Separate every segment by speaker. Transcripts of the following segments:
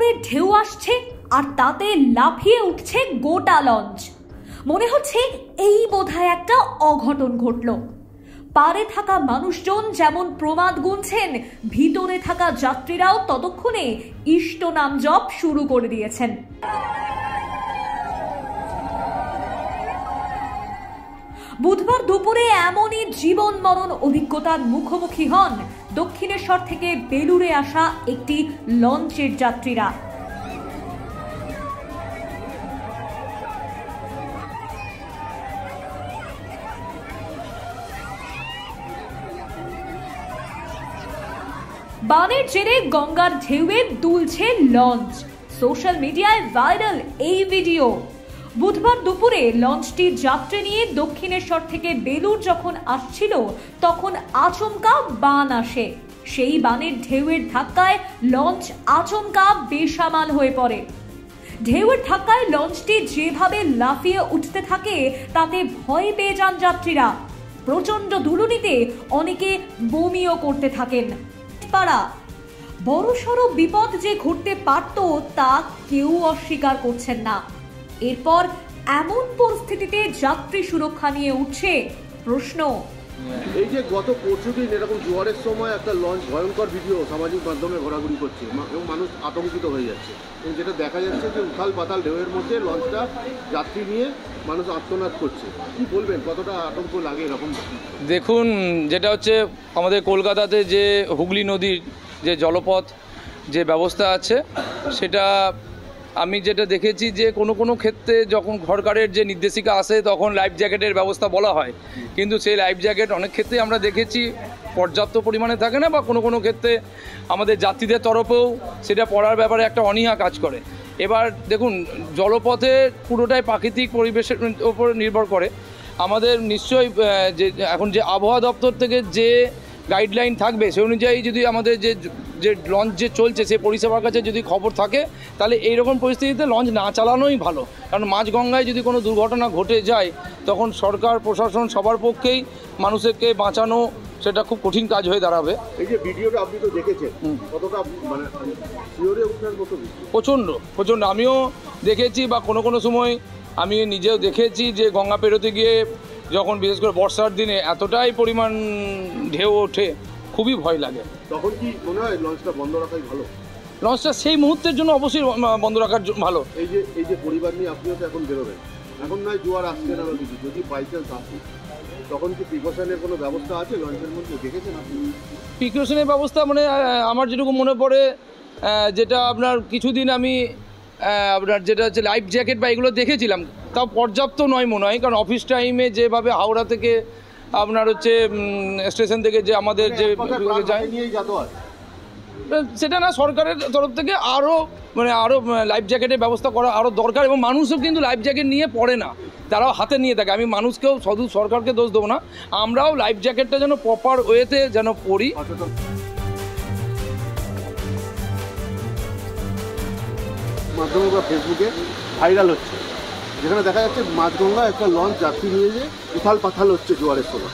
Speaker 1: করে ঢেউ আসছে আর তাতে লাফিয়ে উঠছে গোটা লঞ্চ। মনে হচ্ছে এই বোধহয় একটা অঘটন ঘটল। পারে থাকা মানুষজন যেমন প্রমাদ গুনছেন, ভিতরে থাকা যাত্রীরাও ততক্ষণে ইষ্ট নাম জপ শুরু করে দিয়েছেন। বুধবার দুপুরে এমনই জীবন মরণ অভিজ্ঞতার মুখোমুখি হন দক্ষিণেশ্বর থেকে বেলুড়ে আসা একটি লঞ্চের যাত্রীরা। বানের জেরে গঙ্গার ঢেউয়ে দুলছে লঞ্চ। সোশ্যাল মিডিয়ায় ভাইরাল এই ভিডিও। বুধবার দুপুরে লঞ্চটি যাত্রী নিয়ে দক্ষিণেশ্বর থেকে বেলুড় যখন আসছিল তখন আচমকা বান আসে। সেই বানের ঢেউয়ের ধাক্কায় লঞ্চ আচমকা বেসামাল হয়ে পড়ে। ঢেউয়ের ধাক্কায় লঞ্চটি যেভাবে লাফিয়ে উঠতে থাকে তাতে ভয় পেয়ে যান যাত্রীরা। প্রচন্ড দুলুনিতে অনেকে বমিও করতে থাকেন। বড়সড় বিপদ যে ঘটতে পারত তা কেউ অস্বীকার করছেন না। এরপর এমন পরিস্থিতিতে যাত্রী সুরক্ষা নিয়ে উঠছে প্রশ্ন।
Speaker 2: এই যে গত পরশুদিন এরকম জোয়ারের সময় একটা লঞ্চ ভয়ঙ্কর ভিডিও সামাজিক মাধ্যমে ঘোরাঘুরি করছে এবং মানুষ আতঙ্কিত হয়ে যাচ্ছে, এবং যেটা দেখা যাচ্ছে যে উথাল পাতাল ঢেউয়ের মধ্যে লঞ্চটা যাত্রী নিয়ে মানুষ আত্মনাদ করছে। কি বলবেন, কতটা আতঙ্ক লাগে এরকম?
Speaker 3: দেখুন, যেটা হচ্ছে আমাদের কলকাতাতে যে হুগলি নদীর যে জলপথ যে ব্যবস্থা আছে, সেটা আমি যেটা দেখেছি যে কোনো ক্ষেত্রে যখন সরকারের যে নির্দেশিকা আসে তখন লাইফ জ্যাকেটের ব্যবস্থা বলা হয়, কিন্তু সেই লাইফ জ্যাকেট অনেক ক্ষেত্রে আমরা দেখেছি পর্যাপ্ত পরিমাণে থাকে না, বা কোনো ক্ষেত্রে আমাদের যাত্রীদের তরফেও সেটা পড়ার ব্যাপারে একটা অনীহা কাজ করে। এবার দেখুন, জলপথে পুরোটাই প্রাকৃতিক পরিবেশের ওপর নির্ভর করে। আমাদের নিশ্চয়ই যে এখন যে আবহাওয়া দপ্তর থেকে যে গাইডলাইন থাকবে সে অনুযায়ী যদি আমাদের যে লঞ্চ যে চলছে সে পরিষেবার কাছে যদি খবর থাকে, তাহলে এইরকম পরিস্থিতিতে লঞ্চ না চালানোই ভালো। কারণ মাঝগঙ্গায় যদি কোনো দুর্ঘটনা ঘটে যায় তখন সরকার প্রশাসন সবার পক্ষেই মানুষকে বাঁচানো সেটা খুব কঠিন কাজ হয়ে দাঁড়াবে।
Speaker 2: এই যে ভিডিওটা আপনি তো দেখেছেন, কতটা মানে শিওরে উঠবার মতো?
Speaker 3: প্রচণ্ড আমিও দেখেছি, বা কোনো সময় আমি নিজেও দেখেছি যে গঙ্গা পেরোতে গিয়ে যখন বিশেষ করে বর্ষার দিনে এতটাই পরিমাণ ঢেউ ওঠে, খুবই ভয় লাগে।
Speaker 2: তখন কি মনে হয় লঞ্চটা বন্ধ রাখাই ভালো?
Speaker 3: লঞ্চটা সেই মুহূর্তের জন্য অবশ্যই বন্ধ রাখার ভালো।
Speaker 2: এই যে পরিবার নিয়ে আপনিও তো এখন বেরোবেন, এখন নয় জোয়ার আসছে না কিছু, যদি বাই চান্স আসে তখন কি প্রিকশনের কোনো ব্যবস্থা আছে লঞ্চের মধ্যে, দেখেছেন আপনি?
Speaker 3: প্রিকশনের ব্যবস্থা মানে আমার যেটুকু মনে পড়ে, যেটা আপনার কিছুদিন আমি আপনার যেটা হচ্ছে লাইফ জ্যাকেট বা এগুলো দেখেছিলাম, তাও পর্যাপ্ত নয় মনে হয়। কারণ অফিস টাইমে যেভাবে হাওড়া থেকে আপনার হচ্ছে স্টেশন থেকে যে আমাদের যে যায় সেটা না, সরকারের তরফ থেকে আরও লাইফ জ্যাকেটের ব্যবস্থা করা আরও দরকার। এবং মানুষও কিন্তু লাইফ জ্যাকেট নিয়ে পড়ে না, তারাও হাতে নিয়ে থাকে। আমি মানুষকেও শুধু সরকারকে দোষ দেবো না, আমরাও লাইফ জ্যাকেটটা যেন প্রপার ওয়েতে যেন পড়ি।
Speaker 2: মাধ্যমে বা ফেসবুকে ভাইরাল হচ্ছে, যেখানে দেখা যাচ্ছে মাঝগঙ্গা একটা লঞ্চ যাত্রী নিয়ে যে উথাল পাথাল হচ্ছে জোয়ারের সময়।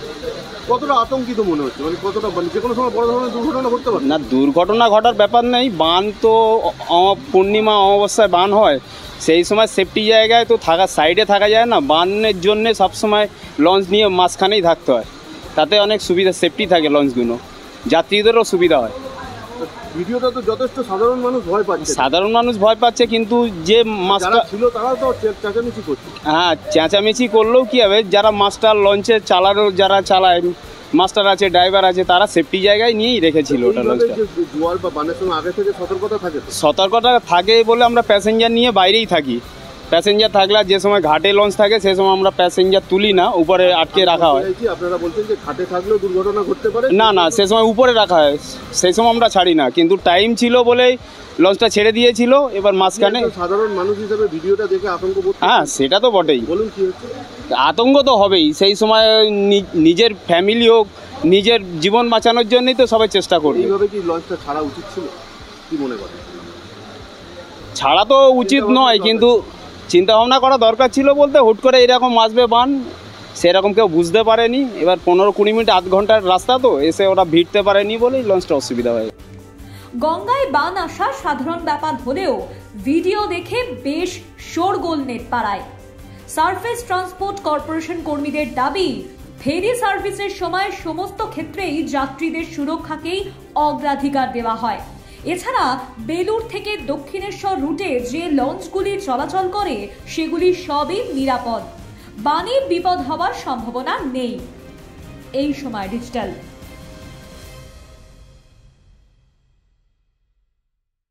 Speaker 2: কতটা আতঙ্কিত মনে হচ্ছে, মানে কতটা যে কোনো সময় বড় ধরনের দুর্ঘটনা ঘটতে পারে?
Speaker 4: না, দুর্ঘটনা ঘটার ব্যাপার নেই। বান তো পূর্ণিমা অমাবস্যায় বান হয়, সেই সময় সেফটি জায়গায় তো সাইডে থাকা যায় না। বানের জন্যে সবসময় লঞ্চ নিয়ে মাঝখানেই থাকতে হয়, তাতে অনেক সুবিধা, সেফটি থাকে লঞ্চগুলো, যাত্রীদেরও সুবিধা হয়।
Speaker 2: ভিডিওটা তো যথেষ্ট সাধারণ মানুষ ভয় পাচ্ছে, কিন্তু যে মাস্টার ছিল তারাও তো চেঁচামেচি করছে। হ্যাঁ,
Speaker 4: চেঁচামেচি করলেও কি হবে, যারা মাস্টার লঞ্চে যারা চালায়, মাস্টার আছে, ড্রাইভার আছে, তারা সেফটি জায়গায় নিয়েই রেখেছিল ওটা লঞ্চটা।
Speaker 2: জোয়ার বা বানের সময় আগে থেকে
Speaker 4: সতর্কতা থাকে বলে আমরা প্যাসেঞ্জার নিয়ে বাইরেই থাকি। প্যাসেঞ্জার থাকলে যে সময় ঘাটে লঞ্চ থাকে সেই সময় আমরা প্যাসেঞ্জার তুলি না, উপরে আটকে রাখা হয়।
Speaker 2: আপনারা বলছেন যে ঘাটে থাকলেও দুর্ঘটনা ঘটতে পারে?
Speaker 4: না, সে সময় উপরে রাখা হয়, সেই সময় আমরা ছাড়ি না। কিন্তু টাইম ছিল বলেই লঞ্চটা ছেড়ে দিয়েছিল। এবার মাঝখানে
Speaker 2: সাধারণ মানুষ হিসেবে ভিডিওটা দেখে আতঙ্ক বোধ?
Speaker 4: হ্যাঁ, সেটা তো বটেই।
Speaker 2: বলুন কি হচ্ছে?
Speaker 4: আতঙ্ক তো হবেই। সেই সময় নিজের ফ্যামিলি হোক, নিজের জীবন বাঁচানোর জন্যই তো সবাই চেষ্টা করবে।
Speaker 2: এইভাবে কি লঞ্চটা ছাড়া উচিত ছিল, কি মনে করেন?
Speaker 4: ছাড়া তো উচিত নয়, কিন্তু চিন্তা ভাবনা করা দরকার ছিল। বলতে হুট করে এরকম আসবে বান, সেরকম কেউ বুঝতে পারেনি। এবার 15-20 মিনিট, আধ ঘন্টার রাস্তা তো, এসে ওরা ভিড়তে পারেনি বলেই লঞ্চটা অসুবিধা হয়।
Speaker 1: গঙ্গায় বান আসা সাধারণ ব্যাপার হলেও ভিডিও দেখে বেশ শোরগোল নেটপাড়ায়। সারফেস ট্রান্সপোর্ট কর্পোরেশন কর্মীদের দাবি, ফেরি সার্ভিসের সময় সমস্ত ক্ষেত্রেই যাত্রীদের সুরক্ষাকেই অগ্রাধিকার দেওয়া হয়। এছাড়া বেলুড় থেকে দক্ষিণেশ্বর রুটে যে লঞ্চগুলি চলাচল করে সেগুলি সবই নিরাপদ, বানে বিপদ হওয়ার সম্ভাবনা নেই। এই সময় ডিজিটাল।